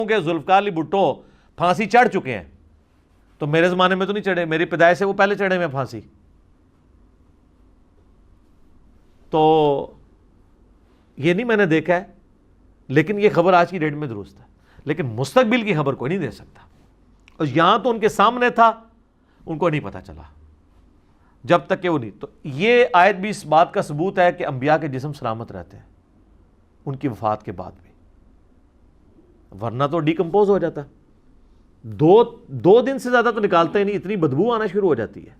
کہ ذوالفقار علی بھٹو پھانسی چڑھ چکے ہیں، تو میرے زمانے میں تو نہیں چڑھے، میری پیدائش سے وہ پہلے چڑھے ہوئے پھانسی. تو یہ نہیں میں نے دیکھا ہے، لیکن یہ خبر آج کی ڈیٹ میں درست ہے. لیکن مستقبل کی خبر کوئی نہیں دے سکتا، اور یہاں تو ان کے سامنے تھا، ان کو نہیں پتا چلا جب تک کہ وہ نہیں. تو یہ آیت بھی اس بات کا ثبوت ہے کہ انبیاء کے جسم سلامت رہتے ہیں ان کی وفات کے بعد بھی، ورنہ تو ڈیکمپوز ہو جاتا. دو دن سے زیادہ تو نکالتے ہی نہیں، اتنی بدبو آنا شروع ہو جاتی ہے.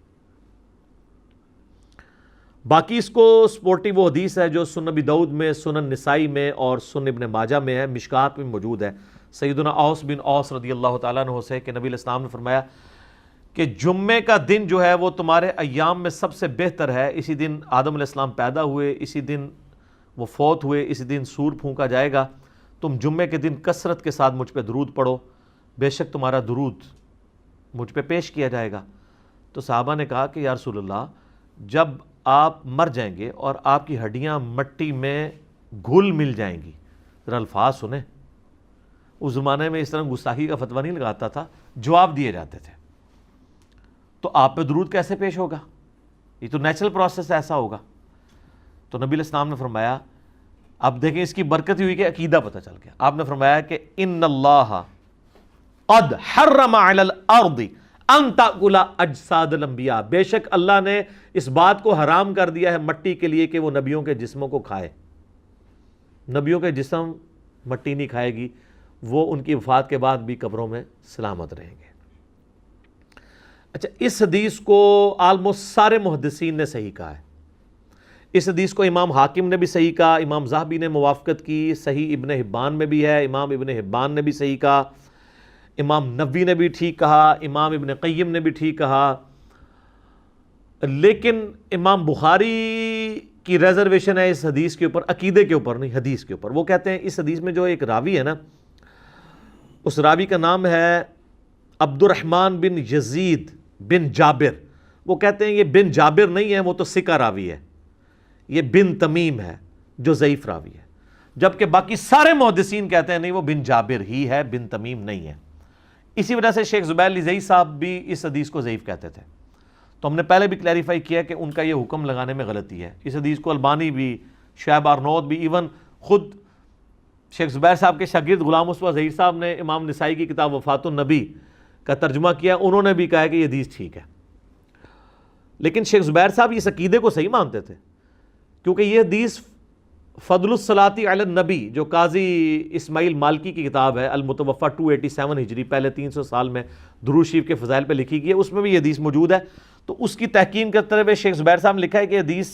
باقی اس کو سپورٹی وہ حدیث ہے جو سنن ابی داؤد میں، سنن نسائی میں اور سنن ابن ماجہ میں ہے، مشکات میں موجود ہے، سیدنا اوس بن اوس رضی اللہ تعالیٰ عنہ سے کہ نبی علیہ السلام نے فرمایا کہ جمعے کا دن جو ہے وہ تمہارے ایام میں سب سے بہتر ہے. اسی دن آدم علیہ السلام پیدا ہوئے، اسی دن وہ فوت ہوئے، اسی دن سور پھونکا جائے گا. تم جمعے کے دن کثرت کے ساتھ مجھ پہ درود پڑھو، بے شک تمہارا درود مجھ پہ پیش کیا جائے گا. تو صحابہ نے کہا کہ یا رسول اللہ، جب آپ مر جائیں گے اور آپ کی ہڈیاں مٹی میں گھل مل جائیں گی، ذرا الفاظ سنیں. اس زمانے میں اس طرح گستاخی کا فتویٰ نہیں لگاتا تھا، جواب دیے جاتے تھے. تو آپ پہ درود کیسے پیش ہوگا؟ یہ تو نیچرل پروسیس ایسا ہوگا. تو نبی علیہ السلام نے فرمایا، اب دیکھیں اس کی برکت ہوئی کہ عقیدہ پتہ چل گیا. آپ نے فرمایا کہ ان اللہ قد حرم علی الارض ان تاکل اجساد الانبیاء، بے شک اللہ نے اس بات کو حرام کر دیا ہے مٹی کے لیے کہ وہ نبیوں کے جسموں کو کھائے. نبیوں کے جسم مٹی نہیں کھائے گی، وہ ان کی وفات کے بعد بھی قبروں میں سلامت رہیں گے. اچھا، اس حدیث کو آلموسٹ سارے محدثین نے صحیح کہا ہے. اس حدیث کو امام حاکم نے بھی صحیح کہا، امام ذہبی نے موافقت کی، صحیح ابن حبان میں بھی ہے، امام ابن حبان نے بھی صحیح کہا، امام نووی نے بھی ٹھیک کہا، امام ابن قیم نے بھی ٹھیک کہا. لیکن امام بخاری کی ریزرویشن ہے اس حدیث کے اوپر، عقیدے کے اوپر نہیں، حدیث کے اوپر. وہ کہتے ہیں اس حدیث میں جو ایک راوی ہے نا، اس راوی کا نام ہے عبد الرحمن بن یزید بن جابر. وہ کہتے ہیں یہ بن جابر نہیں ہے، وہ تو ثقہ راوی ہے، یہ بن تمیم ہے جو ضعیف راوی ہے. جبکہ باقی سارے محدثین کہتے ہیں نہیں، وہ بن جابر ہی ہے، بن تمیم نہیں ہے. اسی وجہ سے شیخ زبیر لزئی صاحب بھی اس حدیث کو ضعیف کہتے تھے. تو ہم نے پہلے بھی کلیریفائی کیا کہ ان کا یہ حکم لگانے میں غلطی ہے. اس حدیث کو البانی بھی، شعیب آرنود بھی، ایون خود شیخ زبیر صاحب کے شاگرد غلام مصطفیٰ ظہیر صاحب نے امام نسائی کی کتاب وفات النبی کا ترجمہ کیا، انہوں نے بھی کہا کہ یہ حدیث ٹھیک ہے. لیکن شیخ زبیر صاحب اس عقیدے کو صحیح مانتے تھے، کیونکہ یہ حدیث فضل الصلاۃ علی النبی جو قاضی اسماعیل مالکی کی کتاب ہے المتوفہ 287 ہجری، پہلے 300 سال میں درود شریف کے فضائل پہ لکھی گئی ہے، اس میں بھی یہ حدیث موجود ہے. تو اس کی تحقیق کرتے ہوئے شیخ زبیر صاحب نے لکھا ہے کہ حدیث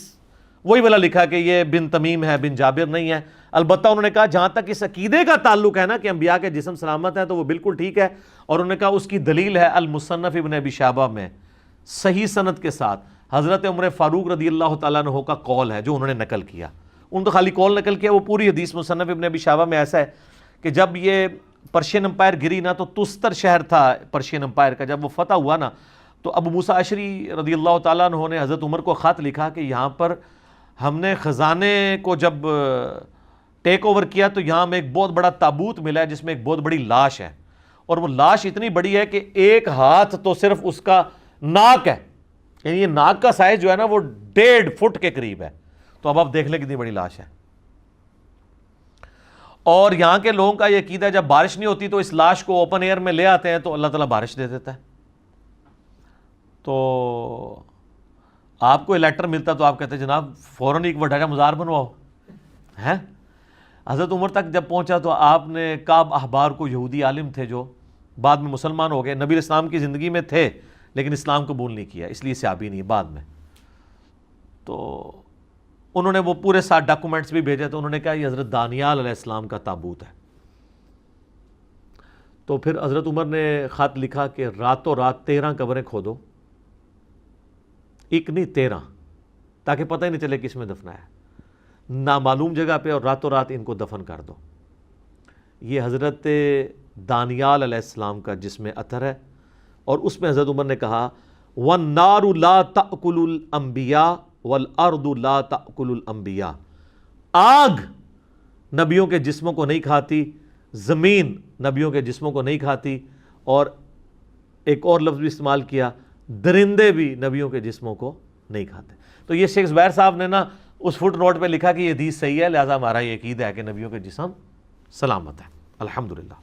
وہی والا لکھا کہ یہ بن تمیم ہے، بن جابر نہیں ہے. البتہ انہوں نے کہا جہاں تک اس عقیدے کا تعلق ہے نا کہ انبیاء کے جسم سلامت ہیں تو وہ بالکل ٹھیک ہے. اور انہوں نے کہا اس کی دلیل ہے المصنف ابن ابی شیبہ میں صحیح سند کے ساتھ حضرت عمر فاروق رضی اللہ تعالیٰ عنہ کا قول ہے جو انہوں نے نقل کیا. ان تو خالی قول نقل کیا، وہ پوری حدیث مصنف ابن ابی شیبہ میں ایسا ہے کہ جب یہ پرشین امپائر گری نا، تو تستر شہر تھا پرشین امپائر کا، جب وہ فتح ہوا نا تو ابو موسیٰ اشعری رضی اللہ تعالیٰ عنہ نے حضرت عمر کو خط لکھا کہ یہاں پر ہم نے خزانے کو جب ٹیک اوور کیا تو یہاں میں ایک بہت بڑا تابوت ملا ہے جس میں ایک بہت بڑی لاش ہے، اور وہ لاش اتنی بڑی ہے کہ ایک ہاتھ تو صرف اس کا ناک ہے، یعنی یہ ناک کا سائز جو ہے نا وہ 1.5 فٹ کے قریب ہے. تو اب آپ دیکھ لیں کتنی بڑی لاش ہے. اور یہاں کے لوگوں کا یہ عقیدہ ہے جب بارش نہیں ہوتی تو اس لاش کو اوپن ایئر میں لے آتے ہیں تو اللہ تعالیٰ بارش دے دیتا ہے. تو آپ کو لیٹر ملتا تو آپ کہتے ہیں جناب فوراً ایک وڈا مزار بنواؤ ہے. حضرت عمر تک جب پہنچا تو آپ نے کعب احبار کو، یہودی عالم تھے جو بعد میں مسلمان ہو گئے، نبی علیہ السلام کی زندگی میں تھے لیکن اسلام قبول نہیں کیا، اس لیے صحابی نہیں بعد میں. تو انہوں نے وہ پورے ساتھ ڈاکومنٹس بھی بھیجے، تو انہوں نے کہا یہ حضرت دانیال علیہ السلام کا تابوت ہے. تو پھر حضرت عمر نے خط لکھا کہ راتوں رات 13 قبریں کھودو، ایک نہیں 13، تاکہ پتہ ہی نہیں چلے کس میں دفنایا ہے، نامعلوم جگہ پہ، اور راتوں رات ان کو دفن کر دو. یہ حضرت دانیال علیہ السلام کا جس میں اثر ہے. اور اس میں حضرت عمر نے کہا وَالنَّارُ لَا تَأْكُلُ الْأَنْبِيَاءَ وَالْأَرْضُ لَا تَأْكُلُ الْأَنْبِيَاءَ، آگ نبیوں کے جسموں کو نہیں کھاتی، زمین نبیوں کے جسموں کو نہیں کھاتی، اور ایک اور لفظ بھی استعمال کیا، درندے بھی نبیوں کے جسموں کو نہیں کھاتے۔ تو یہ شیخ زبیر صاحب نے نا اس فٹ نوٹ پہ لکھا کہ یہ حدیث صحیح ہے، لہٰذا ہمارا یہ عقیدہ ہے کہ نبیوں کے جسم سلامت ہے، الحمدللہ۔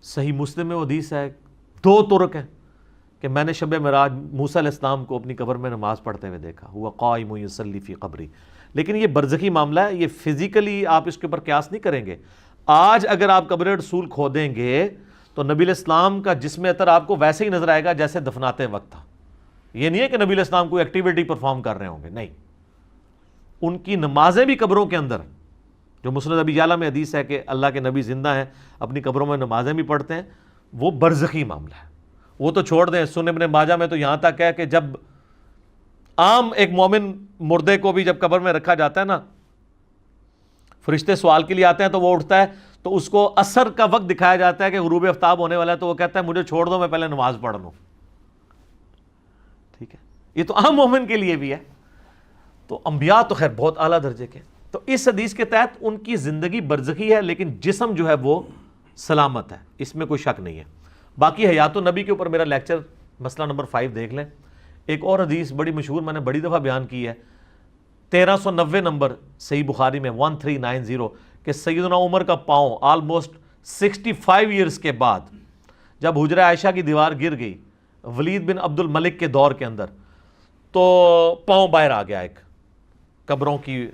صحیح مسلم میں وہ حدیث ہے، 2 طرق ہیں، کہ میں نے شب معراج موسیٰ علیہ السلام کو اپنی قبر میں نماز پڑھتے ہوئے دیکھا، ہوا قائم یصلی فی قبری۔ لیکن یہ برزخی معاملہ ہے، یہ فزیکلی آپ اس کے اوپر قیاس نہیں کریں گے۔ آج اگر آپ قبر رسول کھودیں گے تو نبی علیہ السلام کا جسم اطہر آپ کو ویسے ہی نظر آئے گا جیسے دفناتے وقت تھا۔ یہ نہیں ہے کہ نبی علیہ السلام کوئی ایکٹیویٹی پرفارم کر رہے ہوں گے، نہیں، ان کی نمازیں بھی قبروں کے اندر، جو مسند ابی یعلا میں حدیث ہے کہ اللہ کے نبی زندہ ہیں، اپنی قبروں میں نمازیں بھی پڑھتے ہیں، وہ برزخی معاملہ ہے۔ وہ تو چھوڑ دیں، سنن ابن ماجہ میں تو یہاں تک ہے کہ جب عام ایک مومن مردے کو بھی جب قبر میں رکھا جاتا ہے نا، فرشتے سوال کے لیے آتے ہیں تو وہ اٹھتا ہے تو اس کو عصر کا وقت دکھایا جاتا ہے کہ غروب آفتاب ہونے والا ہے، تو وہ کہتا ہے مجھے چھوڑ دو، میں پہلے نماز پڑھ لوں۔ ٹھیک ہے، یہ تو عام مومن کے لیے بھی ہے۔ تو انبیاء تو خیر بہت اعلیٰ درجے کے، تو اس حدیث کے تحت ان کی زندگی برزخی ہے لیکن جسم جو ہے وہ سلامت ہے، اس میں کوئی شک نہیں ہے۔ باقی حیات النبی کے اوپر میرا لیکچر مسئلہ نمبر 5 دیکھ لیں۔ ایک اور حدیث بڑی مشہور، میں نے بڑی دفعہ بیان کی ہے، 1390 نمبر صحیح بخاری میں 1390، کہ سیدنا عمر کا پاؤں آلموسٹ 65 ایئرز کے بعد جب حجرہ عائشہ کی دیوار گر گئی ولید بن عبد الملک کے دور کے اندر، تو پاؤں باہر آ گیا ایک قبروں کی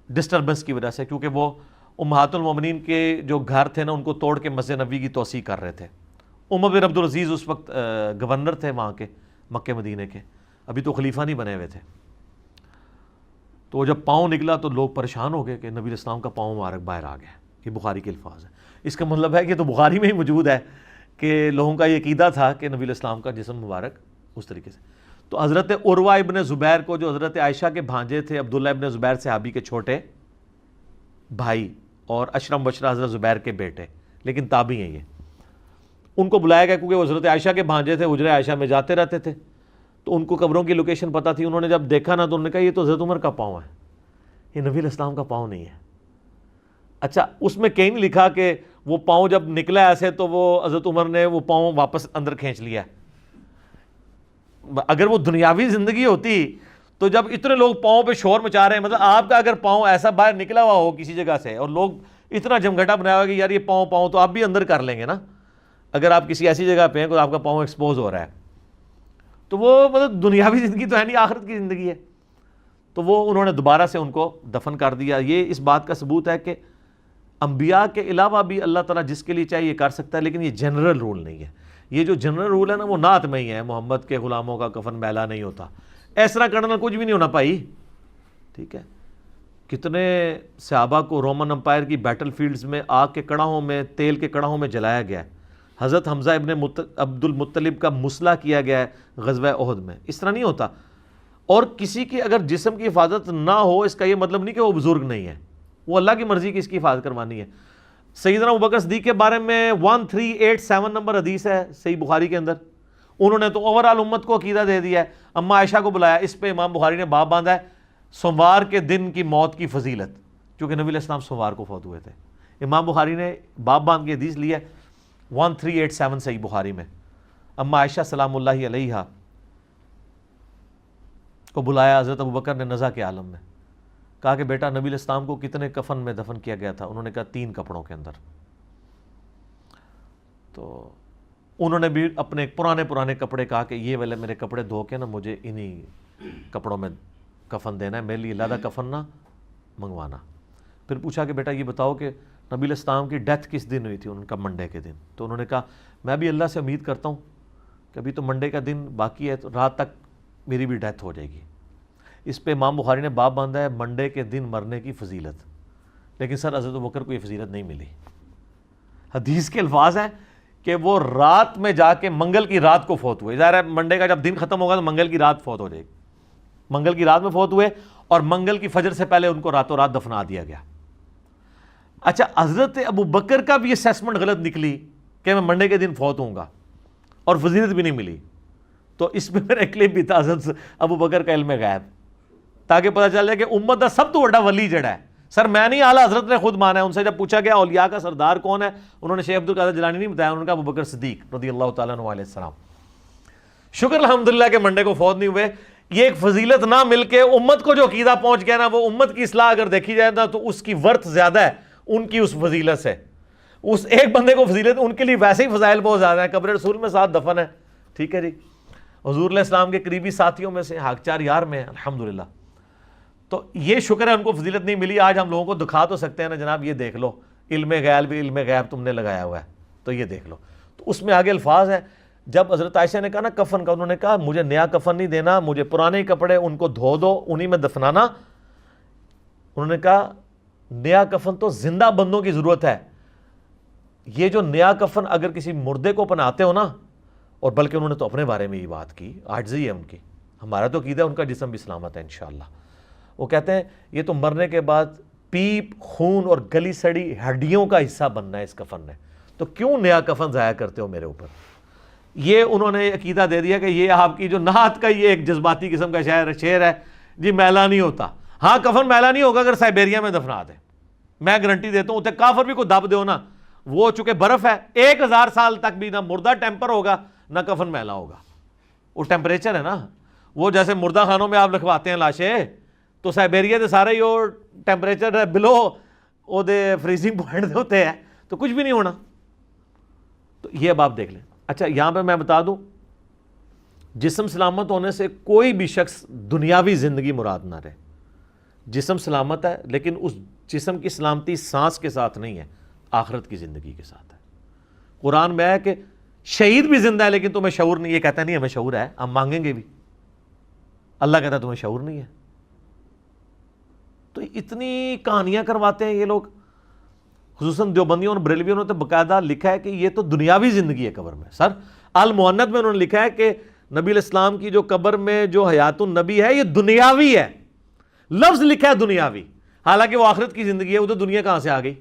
ڈسٹربنس کی وجہ سے، کیونکہ وہ امہات المومنین کے جو گھر تھے نا ان کو توڑ کے مسجد نبوی کی توسیع کر رہے تھے۔ عمر بن عبد العزیز اس وقت گورنر تھے وہاں کے، مکہ مدینے کے، ابھی تو خلیفہ نہیں بنے ہوئے تھے۔ تو جب پاؤں نکلا تو لوگ پریشان ہو گئے کہ نبی علیہ السلام کا پاؤں مبارک باہر آ گیا۔ یہ بخاری کے الفاظ ہیں، اس کا مطلب ہے کہ تو بخاری میں ہی موجود ہے کہ لوگوں کا یہ عقیدہ تھا کہ نبی علیہ السلام کا جسم مبارک اس طریقے سے۔ تو حضرت عروہ ابن زبیر کو، جو حضرت عائشہ کے بھانجے تھے، عبداللہ ابن زبیر صحابی کے چھوٹے بھائی اور اشرم بشرہ حضرت زبیر کے بیٹے، لیکن تابعی ہیں یہ، ان کو بلایا گیا کیونکہ وہ حضرت عائشہ کے بھانجے تھے، حجرہ عائشہ میں جاتے رہتے تھے، تو ان کو قبروں کی لوکیشن پتہ تھی۔ انہوں نے جب دیکھا نا تو انہوں نے کہا یہ تو حضرت عمر کا پاؤں ہے، یہ نبی علیہ السلام کا پاؤں نہیں ہے۔ اچھا، اس میں کہیں نہیں لکھا کہ وہ پاؤں جب نکلا ایسے تو وہ حضرت عمر نے وہ پاؤں واپس اندر کھینچ لیا۔ اگر وہ دنیاوی زندگی ہوتی تو جب اتنے لوگ پاؤں پہ شور مچا رہے ہیں، مطلب آپ کا اگر پاؤں ایسا باہر نکلا ہوا ہو کسی جگہ سے اور لوگ اتنا جمگھٹا بنایا ہوا کہ یار یہ پاؤں تو آپ بھی اندر کر لیں گے نا، اگر آپ کسی ایسی جگہ پہ ہیں کہ آپ کا پاؤں ایکسپوز ہو رہا ہے، تو وہ مطلب دنیاوی زندگی تو ہے نہیں، آخرت کی زندگی ہے۔ تو وہ انہوں نے دوبارہ سے ان کو دفن کر دیا۔ یہ اس بات کا ثبوت ہے کہ انبیاء کے علاوہ بھی اللہ تعالیٰ جس کے لیے چاہیے یہ کر سکتا ہے، لیکن یہ جنرل رول نہیں ہے۔ یہ جو جنرل رول ہے نا وہ نعت میں ہی ہے، محمد کے غلاموں کا کفن میلا نہیں ہوتا، اس طرح کرنا کچھ بھی نہیں ہونا پائی۔ ٹھیک ہے، کتنے صحابہ کو رومن امپائر کی بیٹل فیلڈز میں آگ کے کڑاہوں میں، تیل کے کڑاہوں میں جلایا گیا ہے۔ حضرت حمزہ ابن عبد المطلب کا مسلح کیا گیا ہے غزوہ احد میں، اس طرح نہیں ہوتا۔ اور کسی کی اگر جسم کی حفاظت نہ ہو اس کا یہ مطلب نہیں کہ وہ بزرگ نہیں ہے، وہ اللہ کی مرضی کی اس کی حفاظت کروانی ہے۔ سیدنا ابوبکر صدیق کے بارے میں 1387 نمبر حدیث ہے صحیح بخاری کے اندر، انہوں نے تو اوورال امت کو عقیدہ دے دیا ہے۔ اما عائشہ کو بلایا، اس پہ امام بخاری نے باب باندھا ہے سوموار کے دن کی موت کی فضیلت، کیونکہ نبی علیہ السلام سوموار کو فوت ہوئے تھے۔ امام بخاری نے باب باندھ کے حدیث لی ہے 1387 صحیح بخاری میں۔ اما عائشہ سلام اللہ علیہا کو بلایا حضرت ابوبکر نے نزع کے عالم میں، کہا کہ بیٹا نبی علیہ السلام کو کتنے کفن میں دفن کیا گیا تھا؟ انہوں نے کہا 3 کپڑوں کے اندر۔ تو انہوں نے بھی اپنے پرانے کپڑے کہا کہ یہ والے میرے کپڑے دھو کے نا مجھے انہی کپڑوں میں کفن دینا ہے، میرے لیے علیحدہ کفن نہ منگوانا۔ پھر پوچھا کہ بیٹا یہ بتاؤ کہ نبی علیہ السلام کی ڈیتھ کس دن ہوئی تھی؟ ان کا منڈے کے دن۔ تو انہوں نے کہا میں بھی اللہ سے امید کرتا ہوں کہ ابھی تو منڈے کا دن باقی ہے، تو رات تک میری بھی ڈیتھ ہو جائے گی۔ اس پہ امام بخاری نے باب باندھا ہے منڈے کے دن مرنے کی فضیلت، لیکن سر حضرت ابوبکر کو یہ فضیلت نہیں ملی۔ حدیث کے الفاظ ہیں کہ وہ رات میں جا کے منگل کی رات کو فوت ہوئے۔ ظاہر ہے منڈے کا جب دن ختم ہوگا تو منگل کی رات فوت ہو جائے گی، منگل کی رات میں فوت ہوئے اور منگل کی فجر سے پہلے ان کو راتوں رات دفنا دیا گیا۔ اچھا، حضرت ابوبکر کا بھی اسیسمنٹ غلط نکلی کہ میں منڈے کے دن فوت ہوں گا اور فضیلت بھی نہیں ملی، تو اس میں میرا کلپ بھی تھا حضرت ابوبکر کا علم غیب، تاکہ پتہ چل جائے کہ امت کا سب تو بڑا ولی جڑا ہے، سر میں نہیں، اعلیٰ حضرت نے خود مانا ہے. ان سے جب پوچھا گیا اولیاء کا سردار کون ہے، انہوں نے شیخ عبد القادر جیلانی نہیں بتایا، انہوں نے کہا ابوبکر صدیق رضی اللہ تعالیٰ عنہ علیہ السلام. شکر الحمدللہ کہ منڈے کو فوت نہیں ہوئے. یہ ایک فضیلت نہ مل کے امت کو جو عقیدہ پہنچ گیا نا، وہ امت کی اصلاح اگر دیکھی جائے نا تو اس کی ورث زیادہ ہے ان کی اس فضیلت سے. اس ایک بندے کو فضیلت، ان کے لیے ویسے ہی فضائل بہت زیادہ ہے. قبر رسول میں 7 دفن ہے، ٹھیک ہے جی، حضور علیہ السلام کے قریبی ساتھیوں میں سے حق چار یار میں الحمدللہ. تو یہ شکر ہے ان کو فضیلت نہیں ملی. آج ہم لوگوں کو دکھا تو سکتے ہیں نا جناب، یہ دیکھ لو علم غیب بھی، علم غیب تم نے لگایا ہوا ہے تو یہ دیکھ لو. تو اس میں آگے الفاظ ہیں. جب حضرت عائشہ نے کہا نا کفن کا، انہوں نے کہا مجھے نیا کفن نہیں دینا، مجھے پرانے کپڑے ان کو دھو دو، انہی میں دفنانا. انہوں نے کہا نیا کفن تو زندہ بندوں کی ضرورت ہے، یہ جو نیا کفن اگر کسی مردے کو پہناتے ہو نا، اور بلکہ انہوں نے تو اپنے بارے میں یہ بات کی، عاجزی ہے ان کی. ہمارا تو عقیدہ ہے ان کا جسم بھی سلامت ہے انشاءاللہ. وہ کہتے ہیں یہ تو مرنے کے بعد پیپ، خون اور گلی سڑی ہڈیوں کا حصہ بننا ہے اس کفن نے، تو کیوں نیا کفن ضائع کرتے ہو میرے اوپر. یہ انہوں نے عقیدہ دے دیا کہ یہ آپ کی جو نعت کا یہ ایک جذباتی قسم کا شعر ہے جی، میلا نہیں ہوتا. ہاں کفن میلا نہیں ہوگا اگر سائبیریا میں دفنا دیں، میں گارنٹی دیتا ہوں. اتنے کافر بھی کو دب دو نا، وہ چونکہ برف ہے 1000 سال تک بھی نہ مردہ ٹیمپر ہوگا نہ کفن میلا ہوگا. وہ ٹیمپریچر ہے نا، وہ جیسے مردہ خانوں میں آپ لکھواتے ہیں لاشیں، تو سائبیریا دے سارے یہ ٹیمپریچر ہے بلو وہ دے فریزنگ پوائنٹ ہوتے ہیں، تو کچھ بھی نہیں ہونا. تو یہ اب آپ دیکھ لیں. اچھا یہاں پہ میں بتا دوں، جسم سلامت ہونے سے کوئی بھی شخص دنیاوی زندگی مراد نہ رہے. جسم سلامت ہے لیکن اس جسم کی سلامتی سانس کے ساتھ نہیں ہے، آخرت کی زندگی کے ساتھ ہے. قرآن میں ہے کہ شہید بھی زندہ ہے لیکن تمہیں شعور نہیں. یہ کہتا نہیں ہمیں شعور ہے، ہم مانگیں گے بھی. اللہ کہتا ہے تمہیں شعور نہیں ہے. تو اتنی کہانیاں کرواتے ہیں یہ لوگ، خصوصاً دیوبندیوں اور بریلویوں نے تو باقاعدہ لکھا ہے کہ یہ تو دنیاوی زندگی ہے قبر میں. سر المؤنت میں انہوں نے لکھا ہے کہ نبی علیہ السلام کی جو قبر میں جو حیات النبی ہے یہ دنیاوی ہے. لفظ لکھا ہے دنیاوی، حالانکہ وہ آخرت کی زندگی ہے. وہ تو دنیا کہاں سے آ گئی.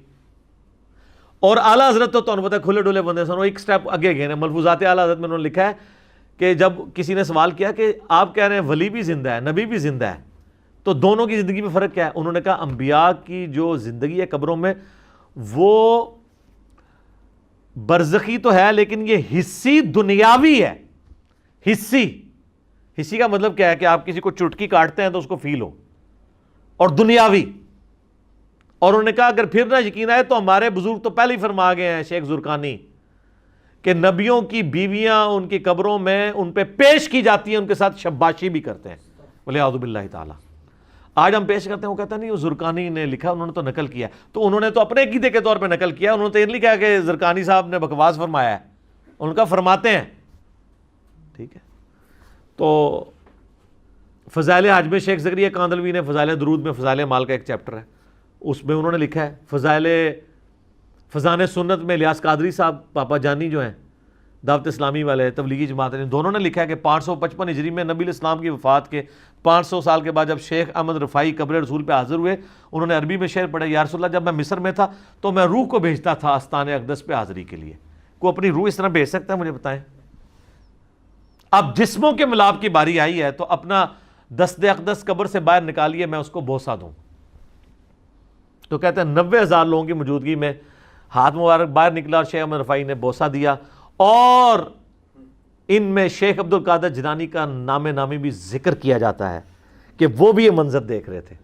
اور اعلیٰ حضرت تو تمہیں پتہ ہے کھلے ڈولے بندے سن، وہ ایک سٹیپ آگے گئے ہیں. ملفوظات اعلیٰ حضرت میں انہوں نے لکھا ہے کہ جب کسی نے سوال کیا کہ آپ کہہ رہے ہیں ولی بھی زندہ ہے نبی بھی زندہ ہے، تو دونوں کی زندگی میں فرق کیا ہے؟ انہوں نے کہا انبیاء کی جو زندگی ہے قبروں میں وہ برزخی تو ہے لیکن یہ حصی دنیاوی ہے. حصی کا مطلب کیا ہے کہ آپ کسی کو چٹکی کاٹتے ہیں تو اس کو فیل ہو، اور دنیاوی. اور انہوں نے کہا اگر پھر نہ یقین آئے تو ہمارے بزرگ تو پہلے ہی فرما گئے ہیں، شیخ زرقانی، کہ نبیوں کی بیویاں ان کی قبروں میں ان پہ پیش کی جاتی ہیں، ان کے ساتھ شباشی بھی کرتے ہیں. وَلِعَوْذُ بِاللَّهِ تعالیٰ. آج ہم پیش کرتے ہیں، وہ کہتا نہیں وہ زرقانی نے لکھا، انہوں نے تو نقل کیا. تو انہوں نے تو اپنے عقیدے کے طور پہ نقل کیا، انہوں نے تو یہ نہیں کہا کہ زرقانی صاحب نے بکواس فرمایا ہے، ان کا فرماتے ہیں. ٹھیک ہے. تو فضائل حج میں شیخ زکریا کاندلوی نے فضائل درود میں فضائل مال کا ایک چیپٹر ہے، اس میں انہوں نے لکھا ہے. فضائل سنت میں الیاس قادری صاحب پاپا جانی جو ہیں دعوت اسلامی والے تبلیغی جماعت نے، دونوں نے لکھا ہے کہ 555 ہجری میں نبی علیہ السلام کی وفات کے 500 سال کے بعد جب شیخ احمد رفاعی قبر رسول پہ حاضر ہوئے، انہوں نے عربی میں شعر پڑھا، یا رسول اللہ جب میں مصر میں تھا تو میں روح کو بھیجتا تھا آستان اقدس پہ حاضری کے لیے. کوئی اپنی روح اس طرح بھیج سکتا ہے؟ مجھے بتائیں. اب جسموں کے ملاپ کی باری آئی ہے تو اپنا دست اقدس قبر سے باہر نکالیے، میں اس کو بوسہ دوں. تو کہتے ہیں 90,000 لوگوں کی موجودگی میں ہاتھ مبارک باہر نکلا اور شیخ احمد رفاعی نے بوسہ دیا. اور ان میں شیخ عبد القادر جیلانی کا نامی بھی ذکر کیا جاتا ہے کہ وہ بھی یہ منظر دیکھ رہے تھے.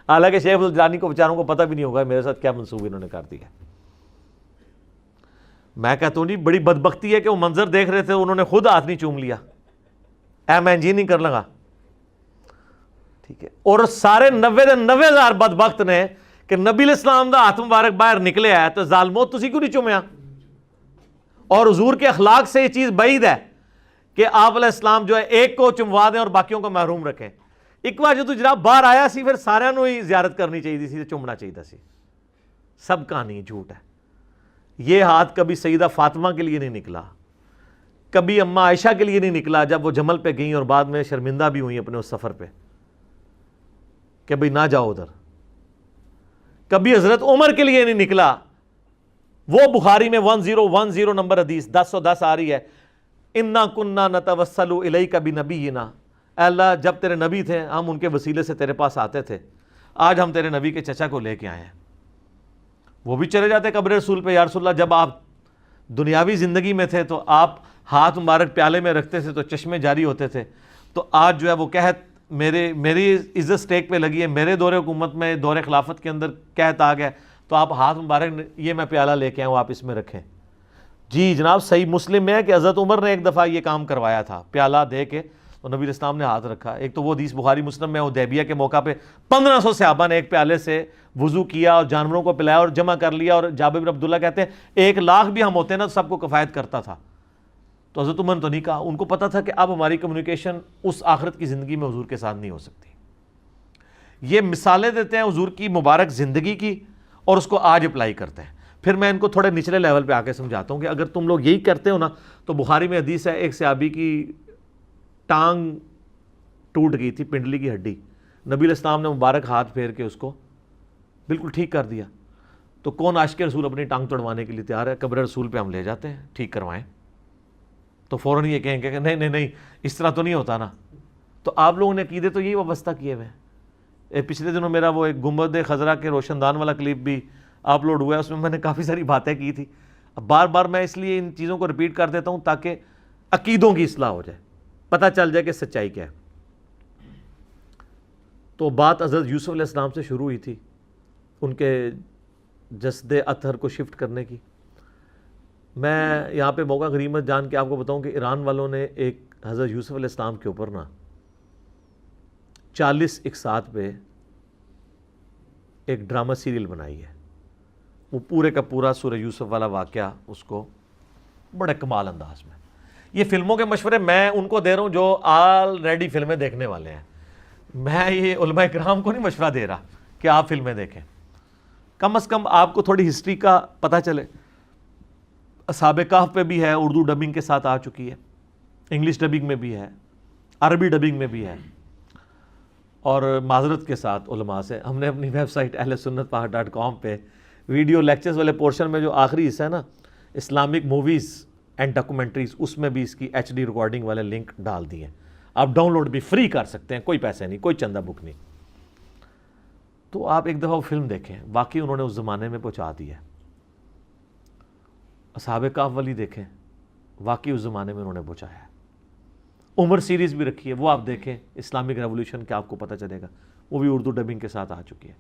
حالانکہ شیخ عبد الجیلانی کو بیچاروں کو پتہ بھی نہیں ہوگا میرے ساتھ کیا منصوبہ انہوں نے کر دیا. میں کہتا ہوں جی بڑی بدبختی ہے کہ وہ منظر دیکھ رہے تھے، انہوں نے خود ہاتھ نہیں چوم لیا، میں انجینئرنگ کر لگا. ٹھیک ہے. اور سارے 90,000 بدبخت نے کہ نبی علیہ السلام دا ہاتھ مبارک باہر نکلے ہے تو ظالمو تسی کیوں نہیں چومیا؟ اور حضور کے اخلاق سے یہ چیز بعید ہے کہ آپ علیہ السلام جو ہے ایک کو چموا دیں اور باقیوں کو محروم رکھیں. ایک بار جو تو جناب باہر آیا سی پھر سارے نو ہی زیارت کرنی چاہیے سی، چومنا چاہیے سی. سب کہانی جھوٹ ہے. یہ ہاتھ کبھی سیدہ فاطمہ کے لیے نہیں نکلا، کبھی اماں عائشہ کے لیے نہیں نکلا جب وہ جمل پہ گئیں اور بعد میں شرمندہ بھی ہوئیں اپنے اس سفر پہ کہ بھئی نہ جاؤ ادھر. کبھی حضرت عمر کے لیے نہیں نکلا. وہ بخاری میں 1010 نمبر حدیث 1010 آ رہی ہے، اِنَّا كُنَّا نَتَوَسَّلُ إِلَيْكَ بِنَبِيِّنَا، اے اللہ جب تیرے نبی تھے ہم ان کے وسیلے سے تیرے پاس آتے تھے. آج ہم تیرے نبی کے چچا کو لے کے آئے ہیں. وہ بھی چلے جاتے قبر رسول پہ, یا رسول اللہ جب آپ دنیاوی زندگی میں تھے تو آپ ہاتھ مبارک پیالے میں رکھتے تھے تو چشمے جاری ہوتے تھے, تو آج جو ہے وہ قحط میری عزت سٹیک پہ لگی ہے, میرے دور حکومت میں, دور خلافت کے اندر قحط آ گیا, تو آپ ہاتھ مبارک یہ میں پیالہ لے کے آئے ہوں, آپ اس میں رکھیں. جی جناب, صحیح مسلم میں ہے کہ حضرت عمر نے ایک دفعہ یہ کام کروایا تھا, پیالہ دے کے تو نبی اسلام نے ہاتھ رکھا. ایک تو وہ حدیث بخاری مسلم میں, حدیبیہ کے موقع پہ 1500 صحابہ نے ایک پیالے سے وضو کیا اور جانوروں کو پلایا اور جمع کر لیا, اور جابر بن عبداللہ کہتے ہیں 1,00,000 بھی ہم ہوتے نا تو سب کو کفایت کرتا تھا. تو حضرت عمر نے تو نہیں کہا, ان کو پتا تھا کہ اب ہماری کمیونیکیشن اس آخرت کی زندگی میں حضور کے ساتھ نہیں ہو سکتی. یہ مثالیں دیتے ہیں حضور کی مبارک زندگی کی اور اس کو آج اپلائی کرتے ہیں. پھر میں ان کو تھوڑے نچلے لیول پہ آ کے سمجھاتا ہوں کہ اگر تم لوگ یہی کرتے ہو نا, تو بخاری میں حدیث ہے ایک صحابی کی ٹانگ ٹوٹ گئی تھی, پنڈلی کی ہڈی, نبی علیہ السلام نے مبارک ہاتھ پھیر کے اس کو بالکل ٹھیک کر دیا. تو کون عاشق رسول اپنی ٹانگ توڑوانے کے لیے تیار ہے؟ قبر رسول پہ ہم لے جاتے ہیں, ٹھیک کروائیں. تو فوراً یہ کہیں کہ نہیں نہیں نہیں اس طرح تو نہیں ہوتا نا. تو آپ لوگوں نے عقیدے تو یہی وابستہ کیے ہوئے ہیں. پچھلے دنوں میرا وہ ایک گنبد خضرا کے روشن دان والا کلپ بھی اپلوڈ ہوا ہے, اس میں نے کافی ساری باتیں کی تھی. اب بار بار میں اس لیے ان چیزوں کو ریپیٹ کر دیتا ہوں تاکہ عقیدوں کی اصلاح ہو جائے, پتہ چل جائے کہ سچائی کیا ہے. تو بات حضرت یوسف علیہ السلام سے شروع ہوئی تھی, ان کے جسد اطہر کو شفٹ کرنے کی. میں یہاں پہ موقع غنیمت جان کے آپ کو بتاؤں کہ ایران والوں نے ایک حضرت یوسف علیہ السلام کے اوپر نا 40 اقساط پہ ایک ڈرامہ سیریل بنائی ہے. وہ پورے کا پورا سورہ یوسف والا واقعہ اس کو بڑے کمال انداز میں. یہ فلموں کے مشورے میں ان کو دے رہا ہوں جو آلریڈی فلمیں دیکھنے والے ہیں. میں یہ علماء کرام کو نہیں مشورہ دے رہا کہ آپ فلمیں دیکھیں. کم از کم آپ کو تھوڑی ہسٹری کا پتہ چلے. اصحاب کہف پہ بھی ہے, اردو ڈبنگ کے ساتھ آ چکی ہے, انگلش ڈبنگ میں بھی ہے, عربی ڈبنگ میں بھی ہے, اور معذرت کے ساتھ علماء سے ہم نے اپنی ویب سائٹ ahlsunnatpahar.com پہ ویڈیو لیکچرز والے پورشن میں جو آخری حصہ ہے نا, اسلامک موویز اینڈ ڈاکومنٹریز, اس میں بھی اس کی HD ریکارڈنگ والے لنک ڈال دیے ہیں. آپ ڈاؤن لوڈ بھی فری کر سکتے ہیں, کوئی پیسے نہیں, کوئی چندہ بک نہیں. تو آپ ایک دفعہ وہ فلم دیکھیں, واقعی انہوں نے اس زمانے میں پہنچا دیا ہے. اصحاب کہف والی دیکھیں, واقعی اس زمانے میں انہوں نے پہنچایا ہے. عمر سیریز بھی رکھی ہے, وہ آپ دیکھیں, اسلامک ریولوشن کا آپ کو پتہ چلے گا, وہ بھی اردو ڈبنگ کے ساتھ آ چکی ہے.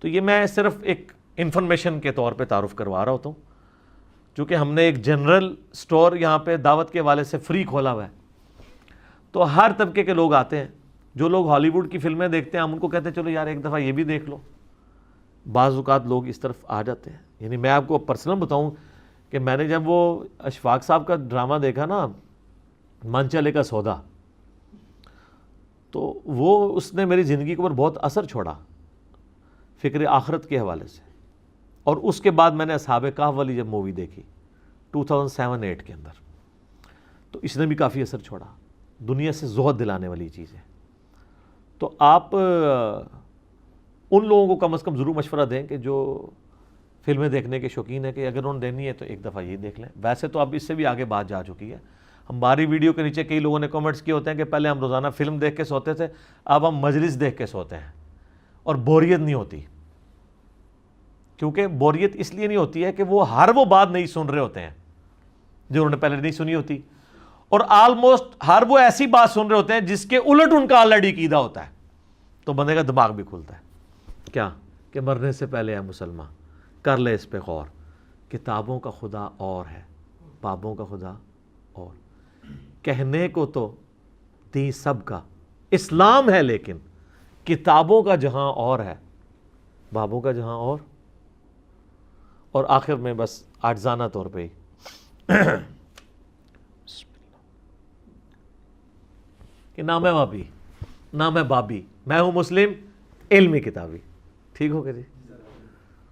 تو یہ میں صرف ایک انفارمیشن کے طور پہ تعارف کروا رہا ہوتا ہوں, چونکہ ہم نے ایک جنرل سٹور یہاں پہ دعوت کے حوالے سے فری کھولا ہوا ہے. تو ہر طبقے کے لوگ آتے ہیں. جو لوگ ہالی ووڈ کی فلمیں دیکھتے ہیں ہم ان کو کہتے ہیں چلو یار ایک دفعہ یہ بھی دیکھ لو. بعض اوقات لوگ اس طرف آ جاتے ہیں. یعنی میں آپ کو پرسنل بتاؤں کہ میں نے جب وہ اشفاق صاحب کا ڈرامہ دیکھا نا, من چلے کا سودا, تو وہ اس نے میری زندگی کے اوپر بہت اثر چھوڑا فکر آخرت کے حوالے سے. اور اس کے بعد میں نے اصحاب کہف والی جب مووی دیکھی 2007-8 کے اندر, تو اس نے بھی کافی اثر چھوڑا. دنیا سے زہد دلانے والی چیز ہے. تو آپ ان لوگوں کو کم از کم ضرور مشورہ دیں کہ جو فلمیں دیکھنے کے شوقین ہیں کہ اگر انہوں نے دینی ہے تو ایک دفعہ یہ دیکھ لیں. ویسے تو اب اس سے بھی آگے بات جا چکی ہے. ہماری ویڈیو کے نیچے کئی لوگوں نے کمنٹس کیے ہوتے ہیں کہ پہلے ہم روزانہ فلم دیکھ کے سوتے تھے, اب ہم مجلس دیکھ کے سوتے ہیں اور بوریت نہیں ہوتی. کیونکہ بوریت اس لیے نہیں ہوتی ہے کہ وہ ہر وہ بات نہیں سن رہے ہوتے ہیں جو انہوں نے پہلے نہیں سنی ہوتی, اور آلموسٹ ہر وہ ایسی بات سن رہے ہوتے ہیں جس کے الٹ ان کا آلریڈی عقیدہ ہوتا ہے. تو بندے کا دماغ بھی کھلتا ہے. کیا کہ مرنے سے پہلے ہے مسلمان, کر لے اس پہ غور. کتابوں کا خدا اور ہے, بابوں کا خدا اور. کہنے کو تو دین سب کا اسلام ہے, لیکن کتابوں کا جہاں اور ہے, بابوں کا جہاں اور. اور آخر میں بس عاجزانہ طور پہ کہ نہ میں بابی نہ میں بابی, میں ہوں مسلم علمی کتابی. ٹھیک ہو گیا جی.